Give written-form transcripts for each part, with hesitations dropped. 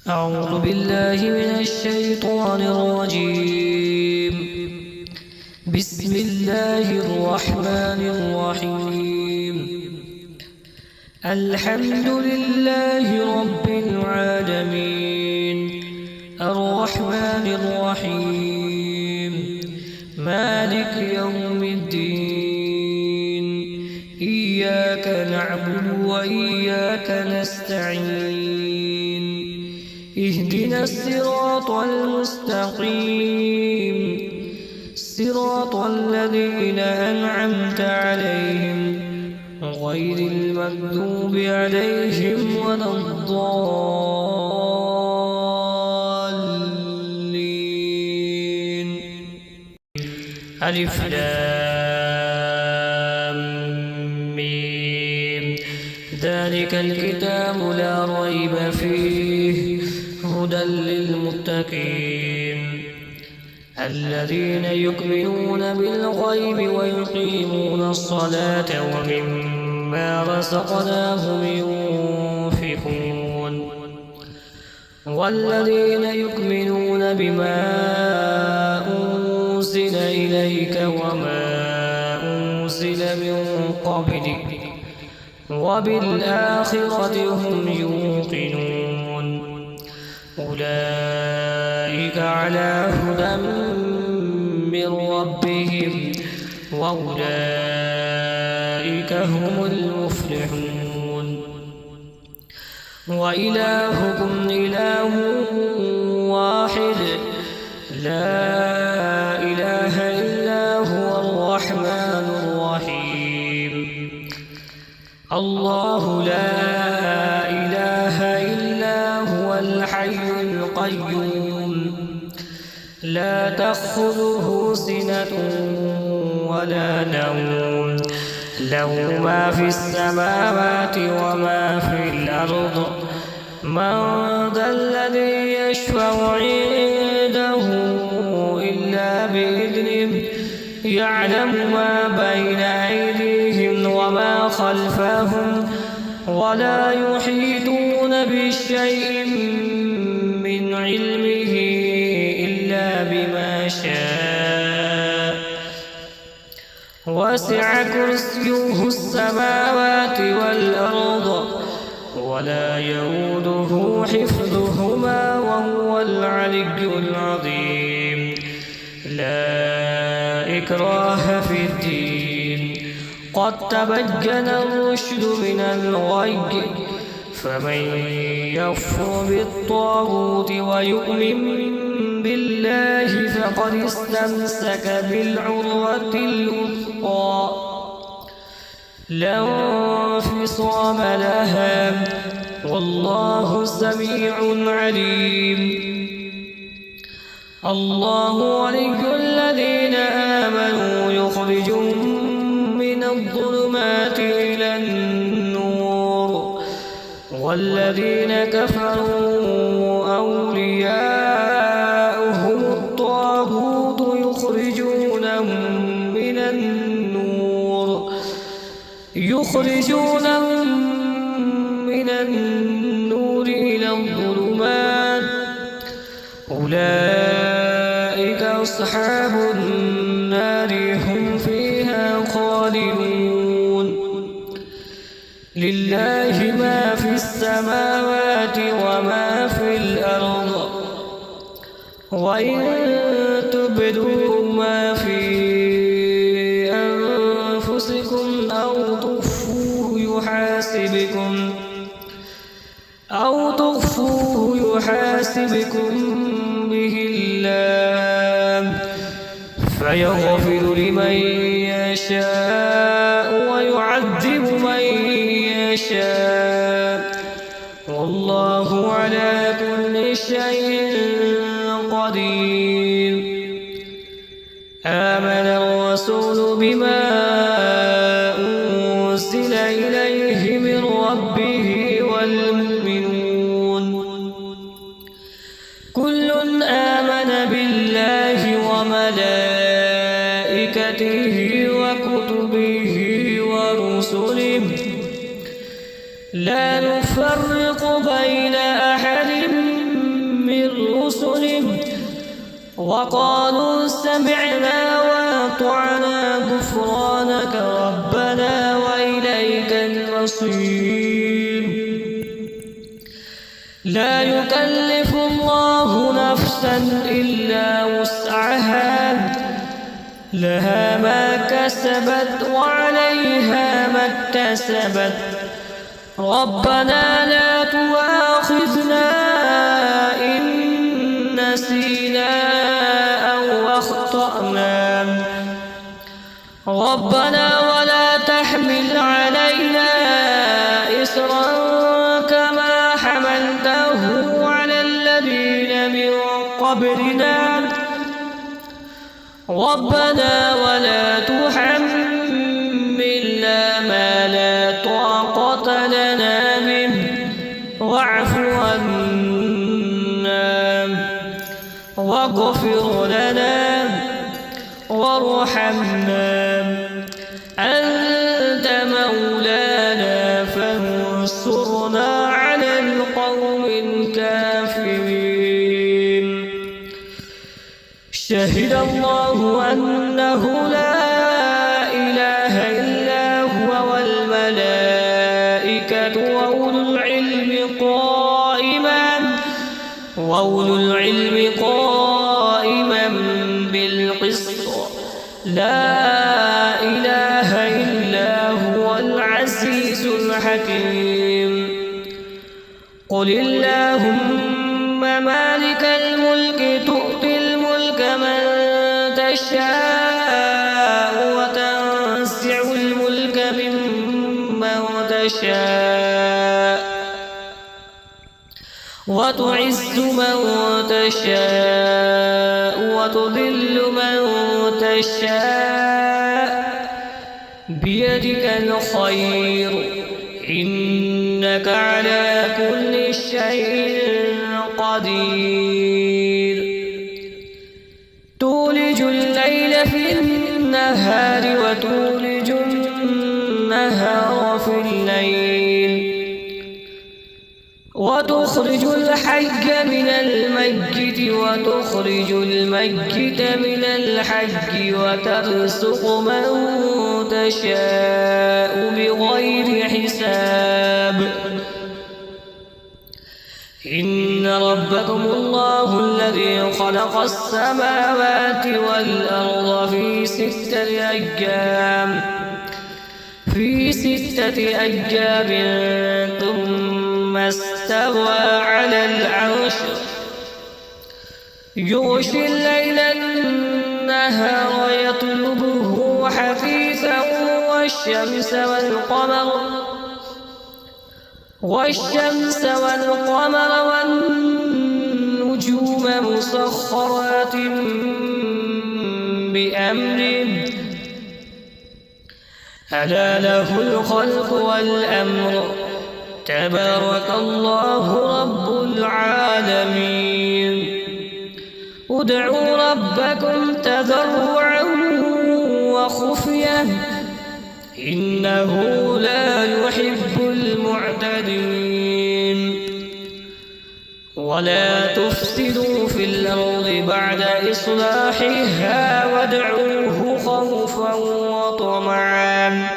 أعوذ بالله من الشيطان الرجيم. بسم الله الرحمن الرحيم. الحمد لله رب العالمين، الرحمن الرحيم، مالك يوم الدين. إياك نعبد وإياك نستعين. اهدنا الصراط المستقيم، صراط الذين أنعمت عليهم غير المغضوب عليهم ولا الضالين. ألف لام ميم. ذلك الكتاب لا ريب فيه هدى للمتقين الذين يؤمنون بالغيب ويقيمون الصلاة ومما رزقناهم ينفقون والذين يؤمنون بما أنزل إليك وما أنزل من قبلك وبالآخرة هم يوقنون. أولئك على هدى من ربهم وأولئك هم المفلحون. وإلهكم إله واحد لا إله إلا هو الرحمن الرحيم. الله لا إله إلا هو الحي القيوم لا تأخذه سنة ولا نوم له ما في السماوات وما في الأرض. من ذا الذي يشفع عنده إلا بإذنه يعلم ما بين أيديهم وما خلفهم ولا يحيطون بشيء من علمه إلا بما شاء. وسع كرسيه السماوات والأرض ولا يؤوده حفظهما وهو العلي العظيم. لا إكراه في الدين قد تبين الرشد من الغي فمن يكفر بالطاغوت ويؤمن بالله فقد استمسك بالعروة الوثقى لا انفصام لها والله سميع عليم. الله ولي الذين آمنوا يخرجهم من الظلمات إلى النور والذين كفروا أولياؤهم الطاغوت يخرجونهم من النور إلى الظلمات. أولئك أصحاب النار هم فيها خالدون. لله ما في السماوات وما في الأرض وإن تبدوا ما في أنفسكم أو تخفوه يحاسبكم به الله فيغفر لمن يشاء ويعذب من يشاء والله على كل شيء قدير. آمن الرسول بما أنزل إليه من ربه والمؤمنون كل آمن بالله وملائكته وكتبه ورسله لا نفرق بين أحد وقالوا سمعنا وأطعنا غفرانك ربنا وإليك المصير. لا يكلف الله نفسا إلا وسعها، لها ما كسبت وعليها ما اكتسبت. ربنا لا تؤاخذنا إن نسينا أو أخطأنا، ربنا ولا تحمل علينا إصرا كما حملته على الذين من قبلنا، ربنا ولا تحملنا ما لا طاقة لنا به، واعف عنا واغفر لنا وارحمنا، أنت مولانا فانصرنا على القوم الكافرين. شهد الله أنه لا إله إلا هو والملائكة وأولو العلم قائما بالقسط، لا إله إلا هو العزيز الحكيم. قل اللهم مالك الملك تؤتي الملك من تشاء وتنزع الملك ممن تشاء وتعز من تشاء وتذل من تشاء، بيدك الخير إنك على كل شيء قدير. تولج الليل في النهار وتولج النهار في الليل، وتخرج الحي من الميت وتخرج الميت من الحي، وترزق من تشاء بغير حساب. إن ربكم الله الذي خلق السماوات والأرض في 6 أيام ثم استوى على العرش، يغشي الليل النهار يطلبه حثيثا والشمس والقمر والنجوم مسخرات بأمره، ألا له الخلق والأمر، تبارك الله رب العالمين. ادعوا ربكم تضرعا وخفية إنه لا يحب المعتدين. ولا تفسدوا في الأرض بعد إصلاحها وادعوه خوفا وطمعا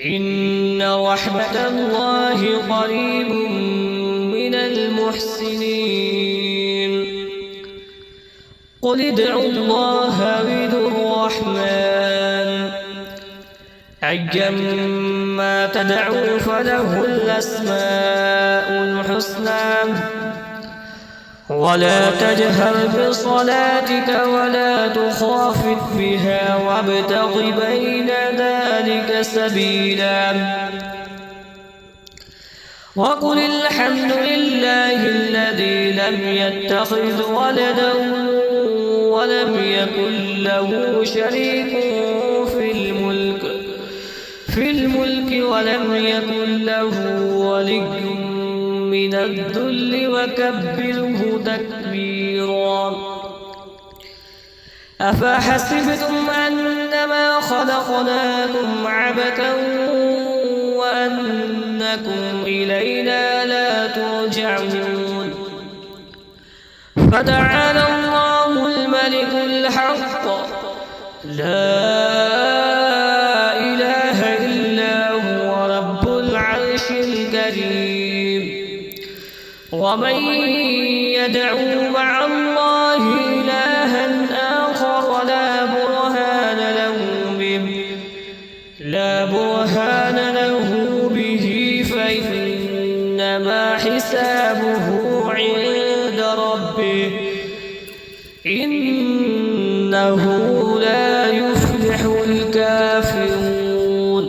إن رحمة الله قريب من المحسنين. قل ادعوا الله وادعوا الرحمن أيما تدعوا فله الأسماء الحسنى. ولا تجهر بصلاتك ولا تخافت بها وابتغ بين ذلك سبيلا. وقل الحمد لله الذي لم يتخذ ولدا ولم يكن له شريك في الملك ولم يكن له ولي من الذل وكبره تكبيرا. أفحسبتم أنما خلقناكم عبثا وأنكم إلينا لا ترجعون. فتعالى الملك الحق لا إله إلا هو رب العرش الكريم. ومن يدعو مع الله إلها آخر لا برهان له به فإنما حسابه عند ربه إنه لا يفلح الكافرون.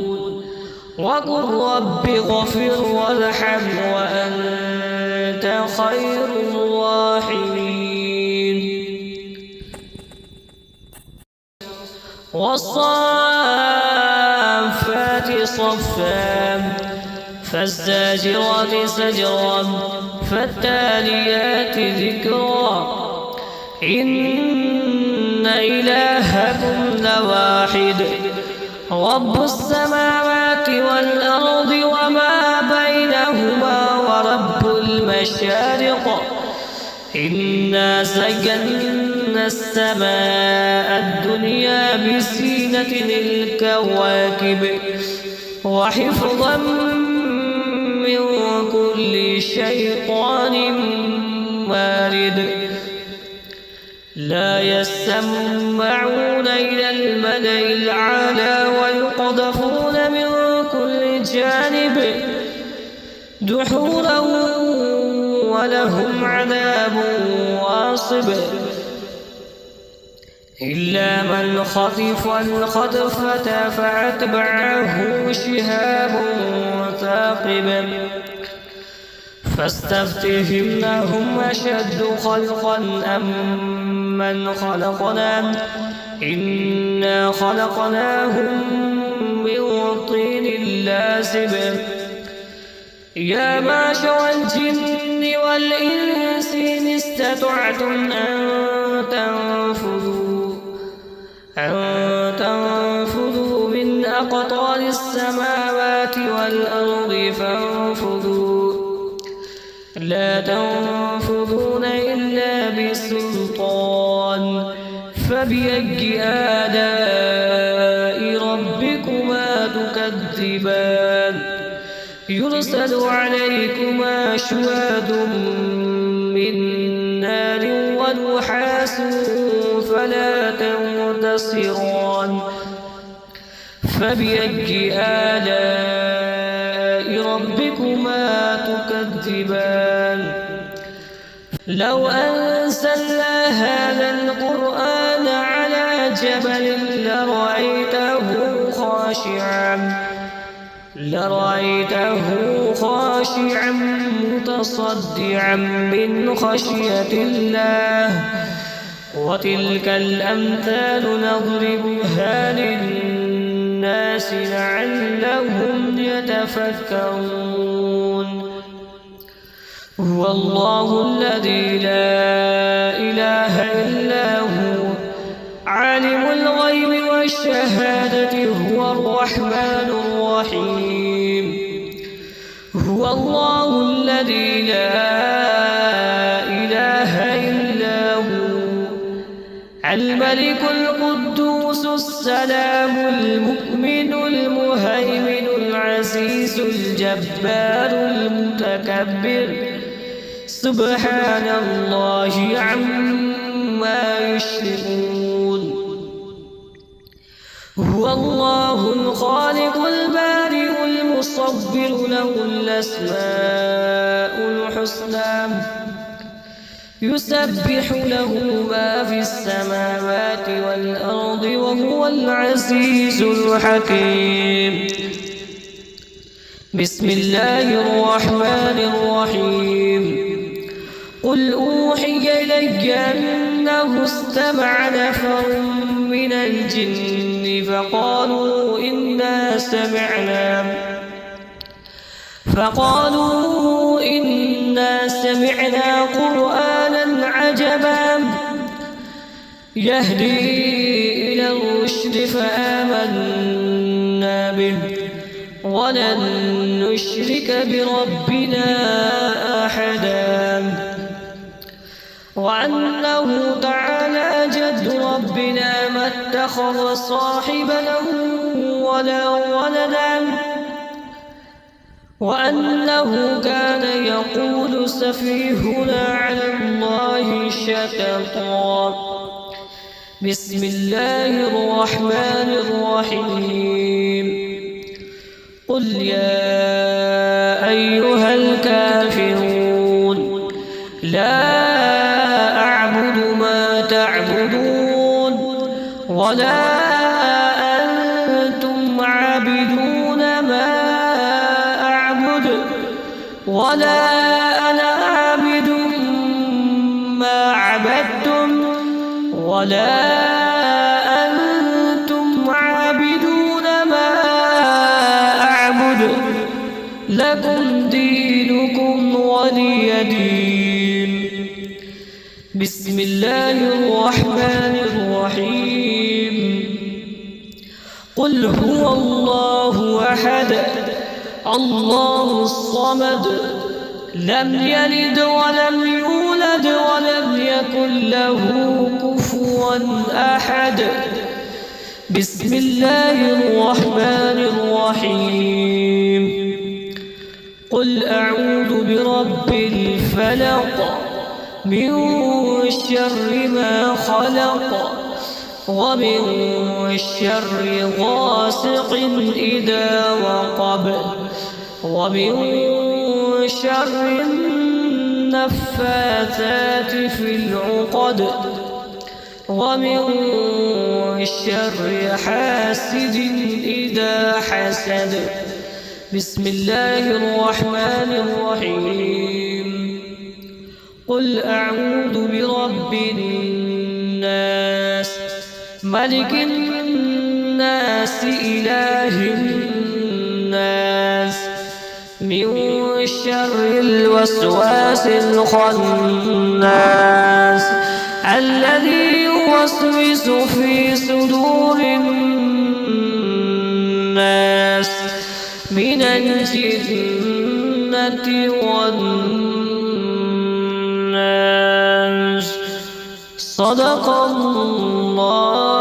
وقل رب اغفر وارحم وأنت خير الراحمين. والصافات صفا فالزاجرات زجرا فالتاليات ذكرا إن إلهكم لواحد رب السماوات والأرض وما بينهما ورب المشارق. إنا زينا السماء الدنيا بزينة الكواكب وحفظا من كل شيطان مارد. لا يسمعون إلى الملأ الأعلى ويقذفون من كل جانب دحورا ولهم عذاب واصب. إلا من خطف الخطفة فأتبعه شهاب ثاقب. فاستفتهم لهم أشد خلقا أم من خلقنا إنا خلقناهم من طين لازب. يا معشر الجن والإنس إن استطعتم أن تنفذوا من أقطار السماوات والأرض فانفذوا لا تنفذون إلا بسلطان. فبأي آلاء ربكما تكذبان. يرسل عليكما شواظ من نار ونحاس فلا تنتصران. فبأي آلاء ربكما تكذبان. لو أنزلنا هذا القرآن على جبل لرأيته خاشعا متصدعا من خشية الله. وتلك الأمثال نضربها للناس لعلهم يتفكرون. هو الله الذي لا إله إلا هو عالم الغيب والشهادة هو الرحمن الرحيم. هو الله الذي لا إله إلا هو الملك القدوس السلام المؤمن المهيمن العزيز الجبار المتكبر. سبحان الله عما يشركون. هو الله الخالق البارئ المصور له الأسماء الحسنى يسبح له ما في السماوات والأرض وهو العزيز الحكيم. بسم الله الرحمن الرحيم. قل أوحي إلي أنه استمع نفر من الجن فقالوا إنا سمعنا قرآنا عجبا يهدي إلى الرشد فآمنا به ولن نشرك بربنا أحدا. وأنه تعالى جد ربنا ما اتخذ صاحبا ولا ولدا وأنه كان يقول سفيهنا على الله شططا. بسم الله الرحمن الرحيم. قل يا أيها الكافرون لا أعبد ما تعبدون ولا أنتم عابدون ما أعبد ولا أنا عابد ما عبدتم ولا أنتم عابدون ما أعبد لكم دينكم ولي دين. بسم الله الرحمن الرحيم. قل هو الله أحد الله الصمد لم يلد ولم يولد ولم يكن له كفوا أحد. بسم الله الرحمن الرحيم. قل أعوذ برب الفلق من شر ما خلق ومن شر غاسق إذا وقب ومن شر النفاثات في العقد ومن شر حاسد إذا حسد. بسم الله الرحمن الرحيم. قل أعوذ برب الناس ملك الناس إله الناس من شر الوسواس الخناس الذي يوسوس في صدور الناس من الجنة والناس. صدق الله